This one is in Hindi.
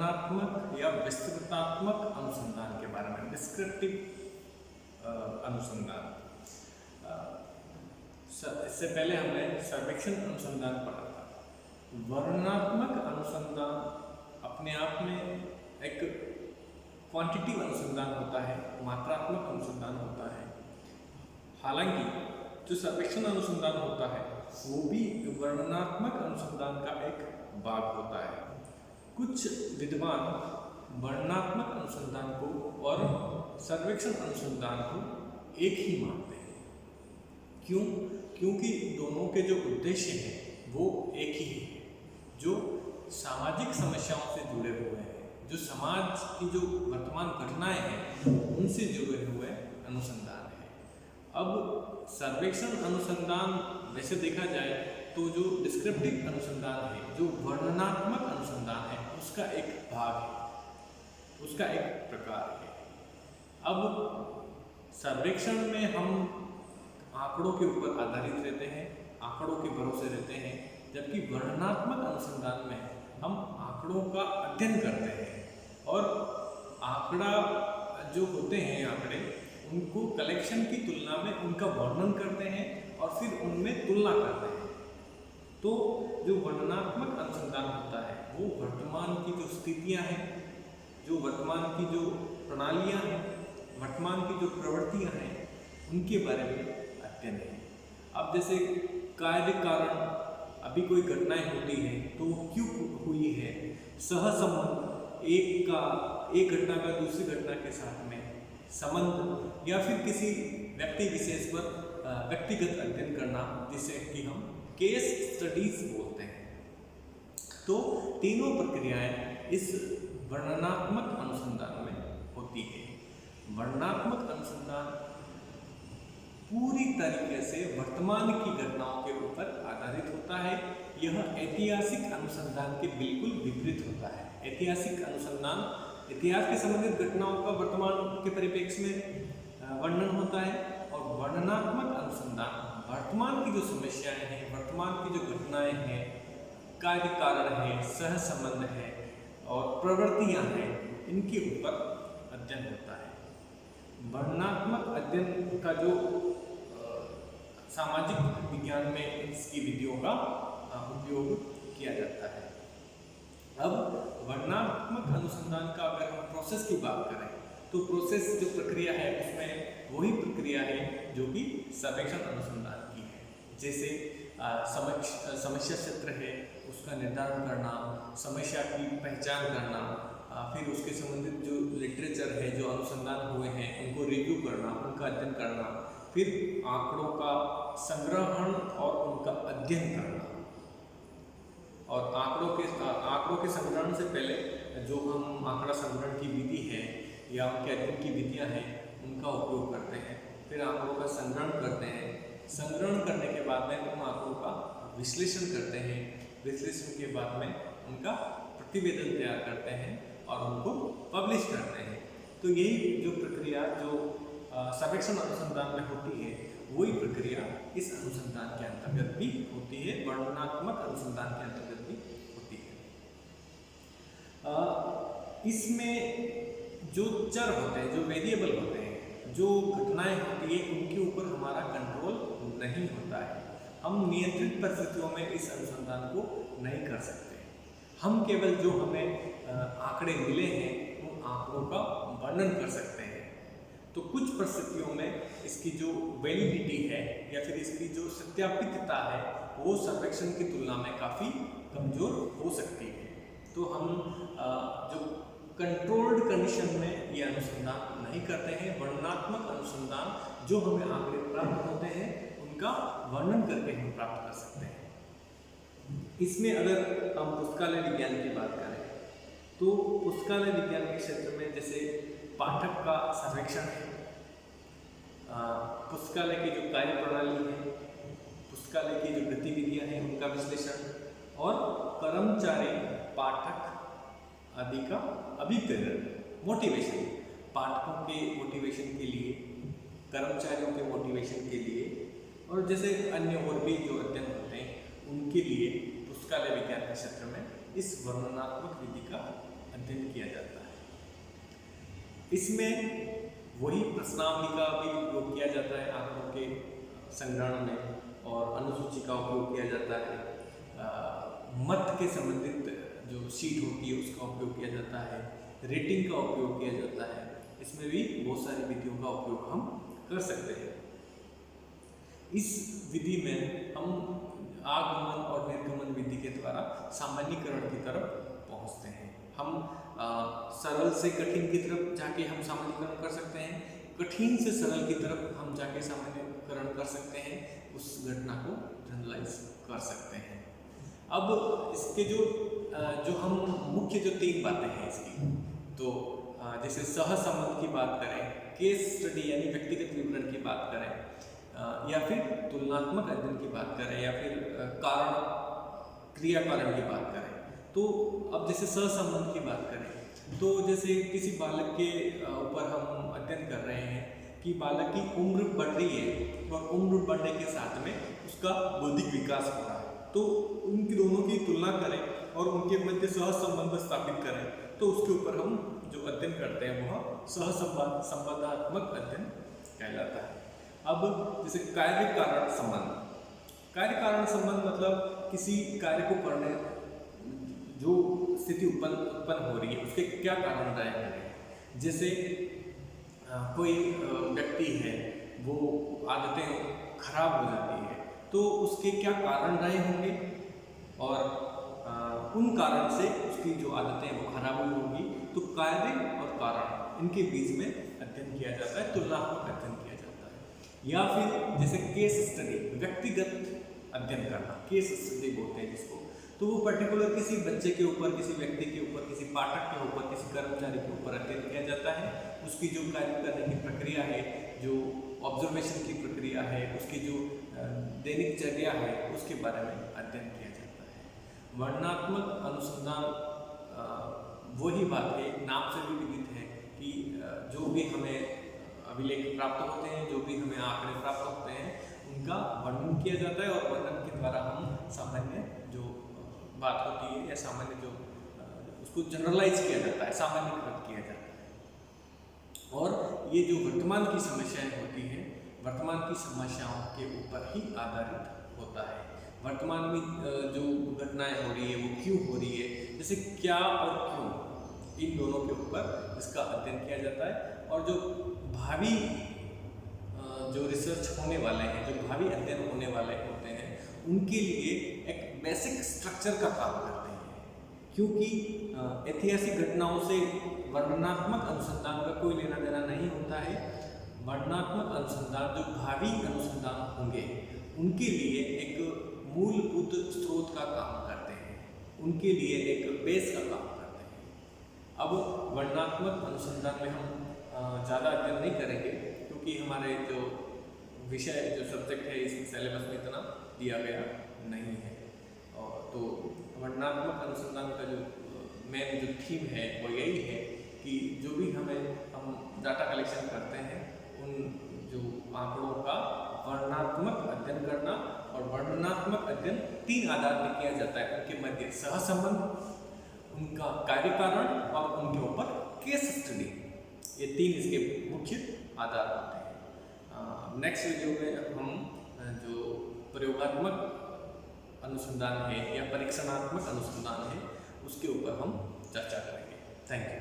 वर्णनात्मक या विस्तृतात्मक अनुसंधान के बारे में, डिस्क्रिप्टिव अनुसंधान। इससे पहले हमने सर्वेक्षण अनुसंधान पढ़ा था। वर्णनात्मक अनुसंधान अपने आप में एक क्वांटिटिव अनुसंधान होता है, मात्रात्मक अनुसंधान होता है। हालांकि जो सर्वेक्षण अनुसंधान होता है वो भी वर्णनात्मक अनुसंधान का एक भाग होता है। कुछ विद्वान वर्णनात्मक अनुसंधान को और सर्वेक्षण अनुसंधान को एक ही मानते हैं। क्यों? क्योंकि दोनों के जो उद्देश्य हैं वो एक ही है, जो सामाजिक समस्याओं से जुड़े हुए हैं, जो समाज की जो वर्तमान घटनाएं हैं उनसे जुड़े हुए अनुसंधान है। अब सर्वेक्षण अनुसंधान वैसे देखा जाए तो जो डिस्क्रिप्टिव अनुसंधान है, जो वर्णनात्मक अनुसंधान है, उसका एक भाग है, उसका एक प्रकार है। अब सर्वेक्षण में हम आंकड़ों के ऊपर आधारित रहते हैं, आंकड़ों के भरोसे रहते हैं, जबकि वर्णनात्मक अनुसंधान में हम आंकड़ों का अध्ययन करते हैं और आंकड़ा जो होते हैं आंकड़े, उनको कलेक्शन की तुलना में उनका वर्णन करते हैं और फिर उनमें तुलना करते हैं। तो जो वर्णनात्मक अनुसंधान होता है वो वर्तमान की जो स्थितियां हैं, जो वर्तमान की जो प्रणालियां हैं, वर्तमान की जो प्रवृत्तियां हैं, उनके बारे में अध्ययन है। अब जैसे कार्य कारण, अभी कोई घटनाएं होती हैं तो क्यों हुई है, सहसंबंध, एक घटना का दूसरी घटना के साथ में संबंध, या फिर किसी व्यक्ति विशेष पर व्यक्तिगत अध्ययन करना, जिसे कि हम केस स्टडीज बोलते हैं। तो तीनों प्रक्रियाएं इस वर्णनात्मक अनुसंधान में होती है। वर्णनात्मक अनुसंधान पूरी तरीके से वर्तमान की घटनाओं के ऊपर आधारित होता है। यह ऐतिहासिक अनुसंधान के बिल्कुल विपरीत होता है। ऐतिहासिक अनुसंधान इतिहास के संबंधित घटनाओं का वर्तमान के परिप्रेक्ष्य में वर्णन होता है, और वर्णनात्मक अनुसंधान वर्तमान की जो समस्याएं हैं, वर्तमान की जो घटनाएं हैं, कार्य कारण है, सह संबंध है और प्रवृत्तियां हैं, इनके ऊपर अध्ययन होता है। वर्णनात्मक अध्ययन का जो सामाजिक विज्ञान में इसकी विधियों का उपयोग किया जाता है। अब वर्णनात्मक अनुसंधान का अगर हम प्रोसेस की बात करें तो प्रोसेस जो प्रक्रिया है उसमें वही प्रक्रिया है जो कि सर्वेक्षण अनुसंधान की है। जैसे समस्या क्षेत्र है, उसका निर्धारण करना, समस्या की पहचान करना, फिर उसके संबंधित जो लिटरेचर है, जो अनुसंधान हुए हैं, उनको रिव्यू करना, उनका अध्ययन करना, फिर आंकड़ों का संग्रहण और उनका अध्ययन करना। और आंकड़ों के संग्रहण से पहले जो हम आंकड़ा संग्रहण की विधि है या उनके अध्ययन की विधियां हैं, उनका उपयोग करते हैं। फिर आंकड़ों का संग्रहण करते हैं। संग्रहण करने के बाद में उन आंकड़ों का विश्लेषण करते हैं। विश्लेषण के बाद में उनका प्रतिवेदन तैयार करते हैं और उनको पब्लिश करते हैं। तो यही जो प्रक्रिया जो सर्वेक्षण अनुसंधान में होती है, वही प्रक्रिया इस अनुसंधान के अंतर्गत भी होती है, वर्णनात्मक अनुसंधान के अंतर्गत भी होती है। इसमें जो चर होते हैं, जो वेरिएबल होते हैं, जो घटनाएं होती है, उनके ऊपर हमारा कंट्रोल नहीं होता है। हम नियंत्रित परिस्थितियों में इस अनुसंधान को नहीं कर सकते। हम केवल जो हमें आंकड़े मिले हैं उन आंकड़ों का वर्णन कर सकते हैं। तो कुछ परिस्थितियों में इसकी जो वैलिडिटी है या फिर इसकी जो सत्यापितता है वो सर्वेक्षण की तुलना में काफ़ी कमज़ोर हो सकती है। तो हम जो कंट्रोल्ड कंडीशन में ये अनुसंधान नहीं करते हैं। वर्णनात्मक अनुसंधान जो हमें आंकड़े प्राप्त होते हैं उनका वर्णन करके हम प्राप्त कर सकते हैं। इसमें अगर हम पुस्तकालय विज्ञान की बात करें तो पुस्तकालय विज्ञान के क्षेत्र में जैसे पाठक का सर्वेक्षण है, पुस्तकालय की जो कार्य प्रणाली है, पुस्तकालय की जो गतिविधियां हैं उनका विश्लेषण, और कर्मचारी, पाठक आदि का अभिप्रेरण, मोटिवेशन, पाठकों के मोटिवेशन के लिए, कर्मचारियों के मोटिवेशन के लिए, और जैसे अन्य और भी जो अध्ययन होते हैं उनके लिए पुस्तकालय विज्ञान के क्षेत्र में इस वर्णनात्मक विधि का अध्ययन किया जाता है। इसमें वही प्रश्नावली का भी उपयोग किया जाता है आंकड़ों के संग्रहण में, और अनुसूची का उपयोग किया जाता है। मत के संबंधित जो शीट होती है उसका उपयोग किया जाता है, रेटिंग का उपयोग किया जाता है। इसमें भी बहुत सारी विधियों का उपयोग हम कर सकते हैं। इस विधि में हम आगमन और निर्गमन विधि के द्वारा सामान्यीकरण की तरफ पहुंचते हैं। हम सरल से कठिन की तरफ जाके हम सामान्यीकरण कर सकते हैं, कठिन से सरल की तरफ हम जाके सामान्यीकरण कर सकते हैं, उस घटना को जनरलाइज कर सकते हैं। अब इसके जो हम मुख्य जो 3 बातें हैं इसकी, तो जैसे सहसंबंध की बात करें, केस स्टडी यानी व्यक्तिगत विवरण की बात करें, या फिर तुलनात्मक अध्ययन की बात करें, या फिर कारण क्रिया कारण की बात करें। तो अब जैसे सहसंबंध की बात करें, तो जैसे किसी बालक के ऊपर हम अध्ययन कर रहे हैं कि बालक की उम्र बढ़ रही है और उम्र बढ़ने के साथ में उसका बौद्धिक विकास हो रहा है, तो उनकी दोनों की तुलना करें और उनके मध्य सहसंबंध स्थापित करें, तो उसके ऊपर हम जो अध्ययन करते हैं वह सहसंबंधात्मक अध्ययन कहलाता है। अब जैसे कार्य कारण संबंध, कार्य कारण संबंध मतलब किसी कार्य को करने जो स्थिति उत्पन्न हो रही है उसके क्या कारण रहे होंगे। जैसे कोई व्यक्ति है, वो आदतें खराब हो जाती है, तो उसके क्या कारण रहे होंगे, और उन कारण से उसकी जो आदतें वो खराब हुई होंगी। तो कार्य और कारण इनके बीच में अध्ययन किया जाता है, तुलनात्मक अध्ययन किया जाता है। या फिर जैसे केस स्टडी, व्यक्तिगत अध्ययन करना, केस स्टडी बोलते हैं जिसको, तो वो पर्टिकुलर किसी बच्चे के ऊपर, किसी व्यक्ति के ऊपर, किसी पाठक के ऊपर, किसी कर्मचारी के ऊपर अध्ययन किया जाता है। उसकी जो कार्य करने की प्रक्रिया है, जो ऑब्जर्वेशन की प्रक्रिया है, उसकी जो दैनिक चर्या है, उसके बारे में अध्ययन किया जाता है। वर्णनात्मक अनुसंधान वही बात है, नाम से भी विदित है कि जो भी हमें अभिलेख प्राप्त होते हैं, जो भी हमें आंकड़े प्राप्त होते हैं, उनका वर्णन किया जाता है, और वर्णन के द्वारा हम सामान्य जो बात होती है या सामान्य जो उसको जनरलाइज किया जाता है, सामान्यीकृत किया जाता है। और ये जो वर्तमान की समस्याएं होती हैं, वर्तमान की समस्याओं के ऊपर ही आधारित होता है। वर्तमान में जो घटनाएं हो रही है वो क्यों हो रही है, जैसे क्या और क्यों, इन दोनों के ऊपर इसका अध्ययन किया जाता है। और जो भावी जो रिसर्च होने वाले हैं, जो भावी अध्ययन होने वाले होते हैं, उनके लिए एक बेसिक स्ट्रक्चर का काम करते हैं, क्योंकि ऐतिहासिक घटनाओं से वर्णनात्मक अनुसंधान का कोई लेना देना नहीं होता है। वर्णनात्मक अनुसंधान जो भावी अनुसंधान होंगे उनके लिए एक मूलभूत स्रोत का काम करते हैं, उनके लिए एक बेस का काम करते हैं। अब वर्णनात्मक अनुसंधान में हम ज़्यादा अध्ययन नहीं करेंगे, क्योंकि हमारे जो विषय जो सब्जेक्ट है इस सिलेबस में इतना दिया गया नहीं है। और तो वर्णनात्मक अनुसंधान का जो मेन जो थीम है वो यही है कि जो भी हम डाटा कलेक्शन करते हैं, उन जो आंकड़ों का वर्णनात्मक अध्ययन करना। और वर्णनात्मक अध्ययन 3 आधार पर किया जाता है, उनके मध्य सहसंबंध, उनका कार्य कारण और उनके ऊपर केस स्टडी, ये 3 इसके मुख्य आधार होते हैं। नेक्स्ट वीडियो में हम जो प्रयोगात्मक अनुसंधान है या परीक्षणात्मक अनुसंधान है, उसके ऊपर हम चर्चा करेंगे। Thank you.